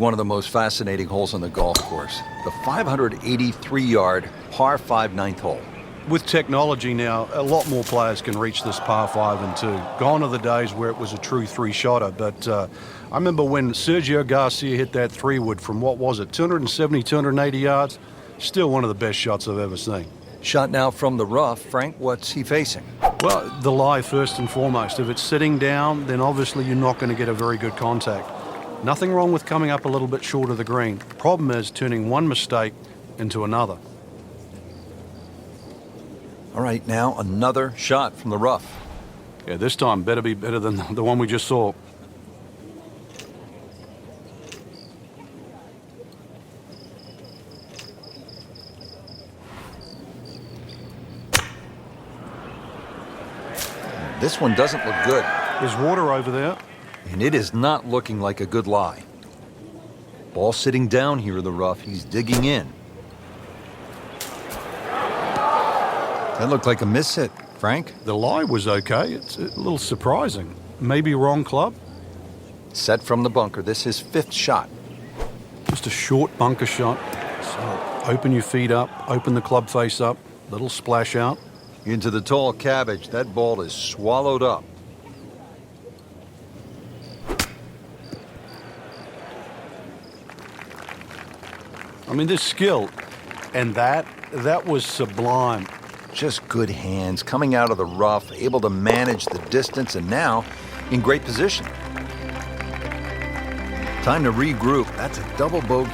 one of the most fascinating holes on the golf course. The 583-yard par 5 ninth hole. With technology now, a lot more players can reach this par 5 and 2. Gone are the days where it was a true three-shotter, but I remember when Sergio Garcia hit that 3-wood from, what was it, 270, 280 yards? Still one of the best shots I've ever seen. Shot now from the rough. Frank, what's he facing? Well, the lie first and foremost. If it's sitting down, then obviously you're not going to get a very good contact. Nothing wrong with coming up a little bit short of the green. Problem is turning one mistake into another. All right, now another shot from the rough. Yeah, this time better be better than the one we just saw. This one doesn't look good. There's water over there. And it is not looking like a good lie. Ball sitting down here in the rough. He's digging in. That looked like a miss hit, Frank. The lie was okay. It's a little surprising. Maybe wrong club. Set from the bunker. This is 5th shot. Just a short bunker shot. So open your feet up, open the club face up, little splash out. Into the tall cabbage. That ball is swallowed up. I mean, this skill, and that was sublime. Just good hands, coming out of the rough, able to manage the distance, and now in great position. Time to regroup. That's a double bogey.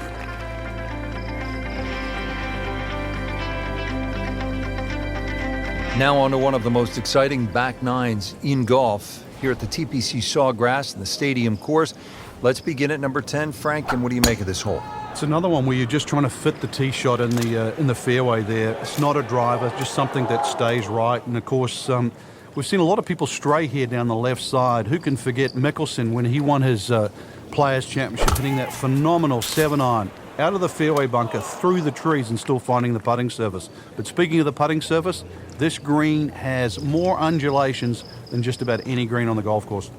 Now on to one of the most exciting back nines in golf here at the TPC Sawgrass and the Stadium course. Let's begin at number 10. Frank, and what do you make of this hole? It's another one where you're just trying to fit the tee shot in the fairway there. It's not a driver, just something that stays right. And of course, we've seen a lot of people stray here down the left side. Who can forget Mickelson when he won his Players' Championship, hitting that phenomenal 7-iron out of the fairway bunker, through the trees, and still finding the putting surface. But speaking of the putting surface, this green has more undulations than just about any green on the golf course.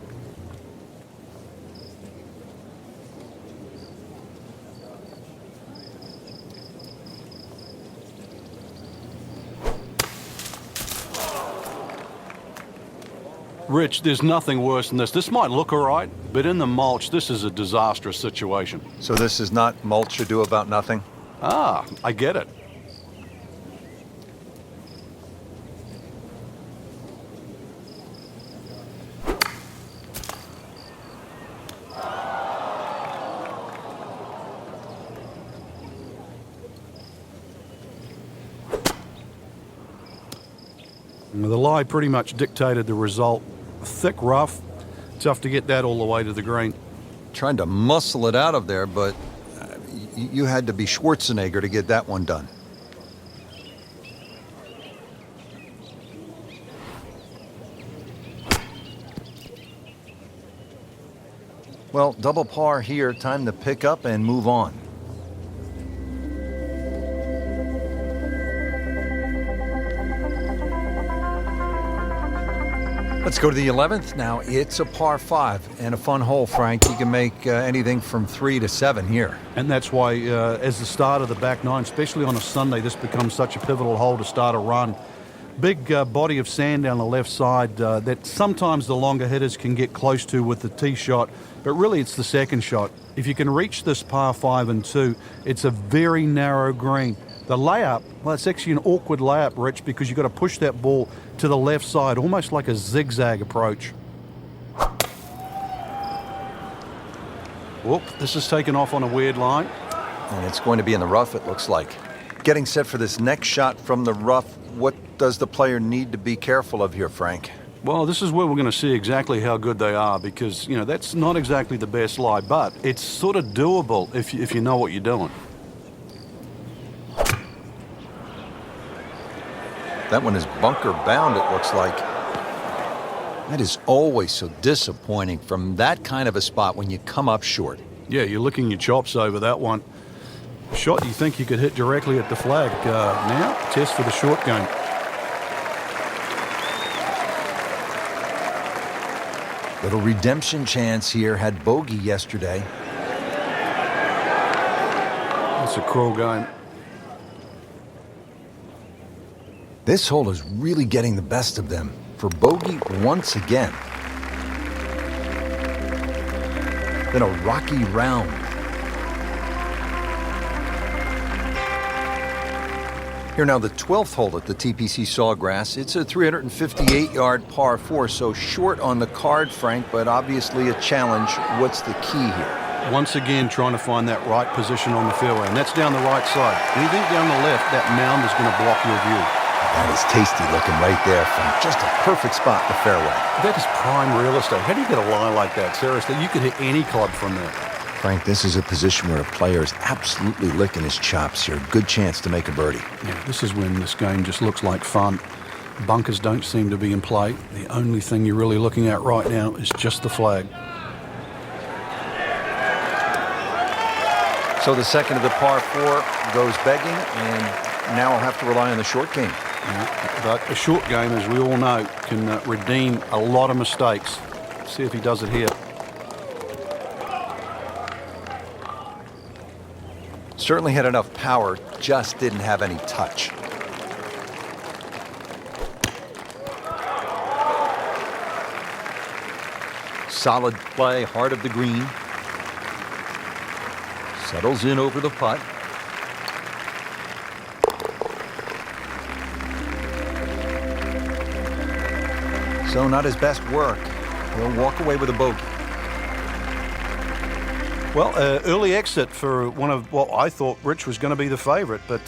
Rich, there's nothing worse than this. This might look all right, but in the mulch, this is a disastrous situation. So this is not mulch ado about nothing? Ah, I get it. The lie pretty much dictated the result. Thick rough, tough to get that all the way to the green. Trying to muscle it out of there, but you had to be Schwarzenegger to get that one done. Well, double par here. Time to pick up and move on. Let's go to the 11th. Now it's a par 5 and a fun hole, Frank. You can make anything from 3 to 7 here. And that's why, as the start of the back nine, especially on a Sunday, this becomes such a pivotal hole to start a run. Big body of sand down the left side that sometimes the longer hitters can get close to with the tee shot, but really it's the second shot. If you can reach this par 5 and 2, it's a very narrow green. The layup, well, it's actually an awkward layup, Rich, because you've got to push that ball to the left side, almost like a zigzag approach. Whoop, this is taken off on a weird line. And it's going to be in the rough, it looks like. Getting set for this next shot from the rough, what does the player need to be careful of here, Frank? Well, this is where we're going to see exactly how good they are, because, you know, that's not exactly the best lie, but it's sort of doable if you know what you're doing. That one is bunker bound, it looks like. That is always so disappointing from that kind of a spot when you come up short. Yeah, you're licking your chops over that one. A shot you think you could hit directly at the flag. Now, test for the short game. Little redemption chance here. Had bogey yesterday. It's a cruel game. This hole is really getting the best of them for bogey once again. Then a rocky round. Here now, the 12th hole at the TPC Sawgrass. It's a 358-yard par 4, so short on the card, Frank, but obviously a challenge. What's the key here? Once again, trying to find that right position on the fairway, and that's down the right side. Anything down the left, that mound is going to block your view. That is tasty looking right there from just a perfect spot in the fairway. That is prime real estate. How do you get a lie like that? Seriously, you could hit any club from there. Frank, this is a position where a player is absolutely licking his chops here. Good chance to make a birdie. Yeah, this is when this game just looks like fun. Bunkers don't seem to be in play. The only thing you're really looking at right now is just the flag. So the second of the par 4 goes begging, and now I'll have to rely on the short game. Yeah, but a short game, as we all know, can redeem a lot of mistakes. See if he does it here. Certainly had enough power, just didn't have any touch. Solid play, heart of the green. Settles in over the putt. So not his best work. He'll walk away with a bogey. Well, early exit for one of what I thought Rich was going to be the favorite, but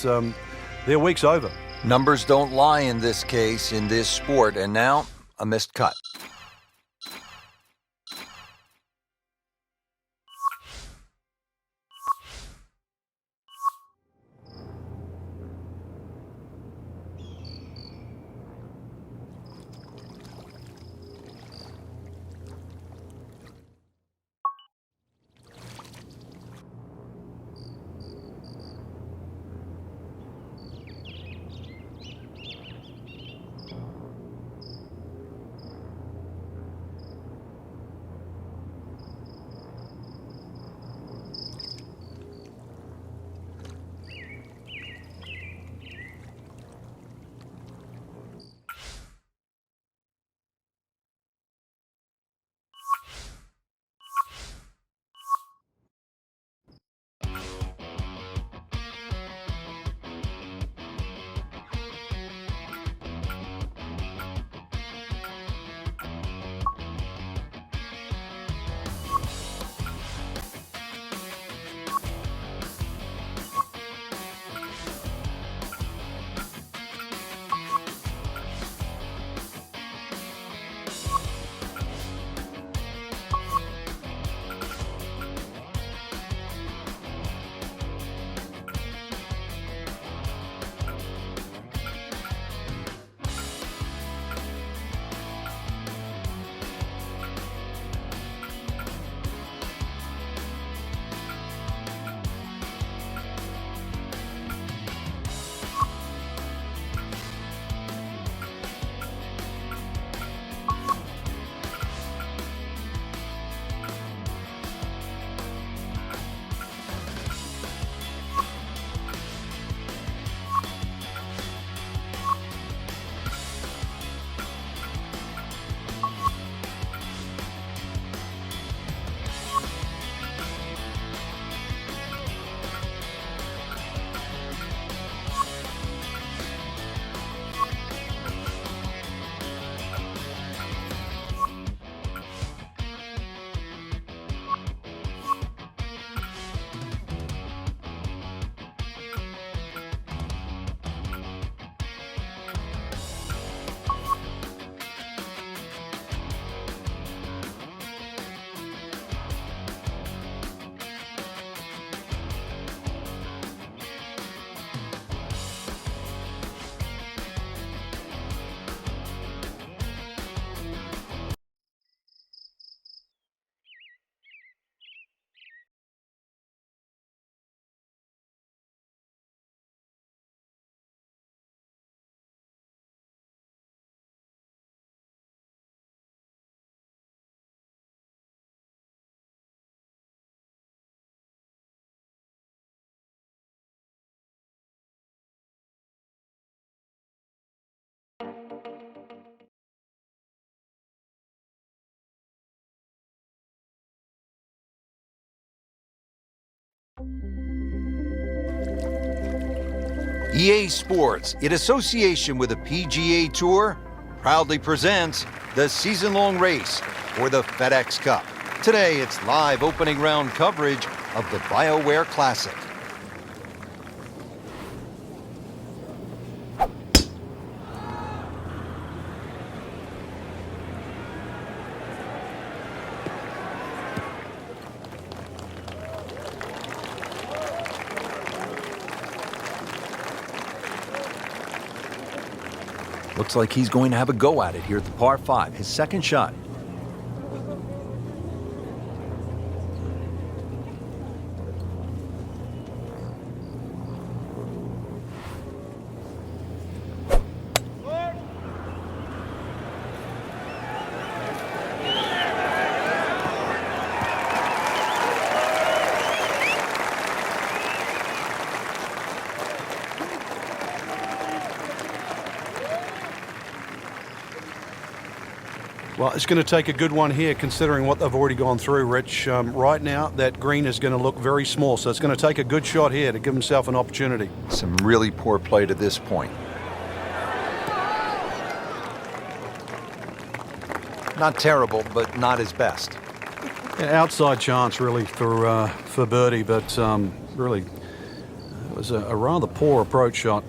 their week's over. Numbers don't lie in this case, in this sport, and now a missed cut. EA Sports, in association with the PGA Tour, proudly presents the season-long race for the FedEx Cup. Today, it's live opening round coverage of the BioWare Classic. Looks like he's going to have a go at it here at the par 5, his second shot. Well, it's going to take a good one here considering what they've already gone through, Rich. Right now, that green is going to look very small, so it's going to take a good shot here to give himself an opportunity. Some really poor play to this point. Not terrible, but not his best. Yeah, outside chance, really, for birdie, but really, it was a rather poor approach shot.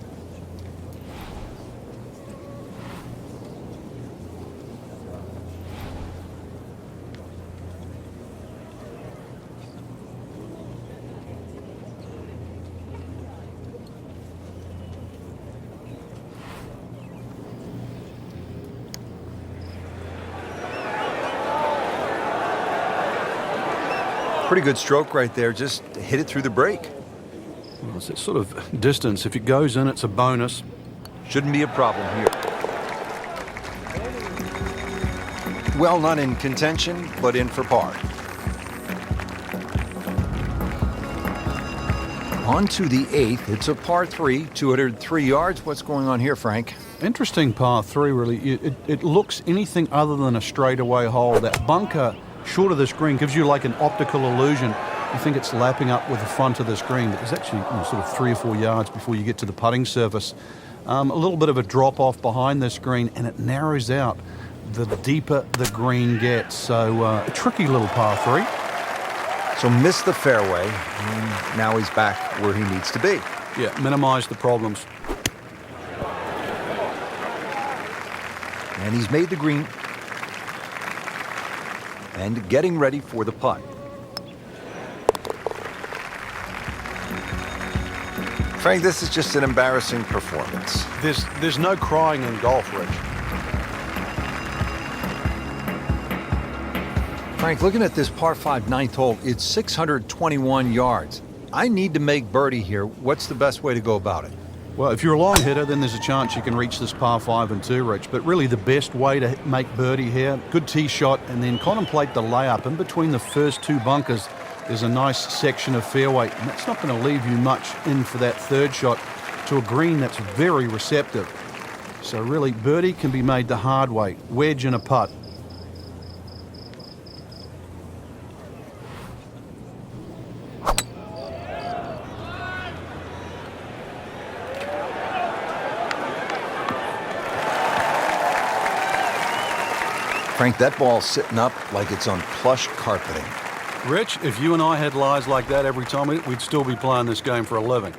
Pretty good stroke right there, just hit it through the break. Well, it's that sort of distance. If it goes in, it's a bonus. Shouldn't be a problem here. Well, not in contention, but in for par. On to the 8th. It's a par 3, 203 yards. What's going on here, Frank? Interesting par 3, really. It looks anything other than a straightaway hole. That bunker short of the screen gives you like an optical illusion. You think it's lapping up with the front of the screen, but it's actually sort of 3 or 4 yards before you get to the putting surface. A little bit of a drop off behind the screen, and it narrows out the deeper the green gets. So a tricky little par 3. So missed the fairway, and now he's back where he needs to be. Yeah, minimize the problems. And he's made the green. And getting ready for the putt. Frank, this is just an embarrassing performance. There's no crying in golf, Rich. Frank, looking at this par 5 9th hole, it's 621 yards. I need to make birdie here. What's the best way to go about it? Well, if you're a long hitter, then there's a chance you can reach this par 5 and 2, Rich. But really the best way to make birdie here, good tee shot, and then contemplate the layup. In between the first 2 bunkers, there's a nice section of fairway, and that's not going to leave you much in for that third shot to a green that's very receptive. So really, birdie can be made the hard way, wedge and a putt. Frank, that ball's sitting up like it's on plush carpeting. Rich, if you and I had lies like that every time, we'd still be playing this game for a living.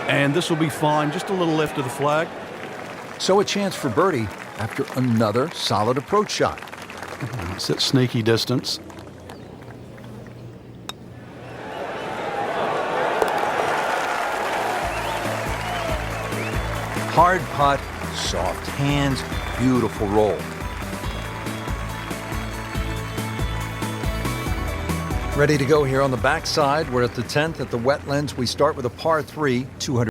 And this will be fine, just a little left of the flag. So a chance for birdie after another solid approach shot. It's that sneaky distance. Hard putt, soft hands, beautiful roll. Ready to go here on the backside. We're at the 10th at the Wetlands. We start with a par 3, 200.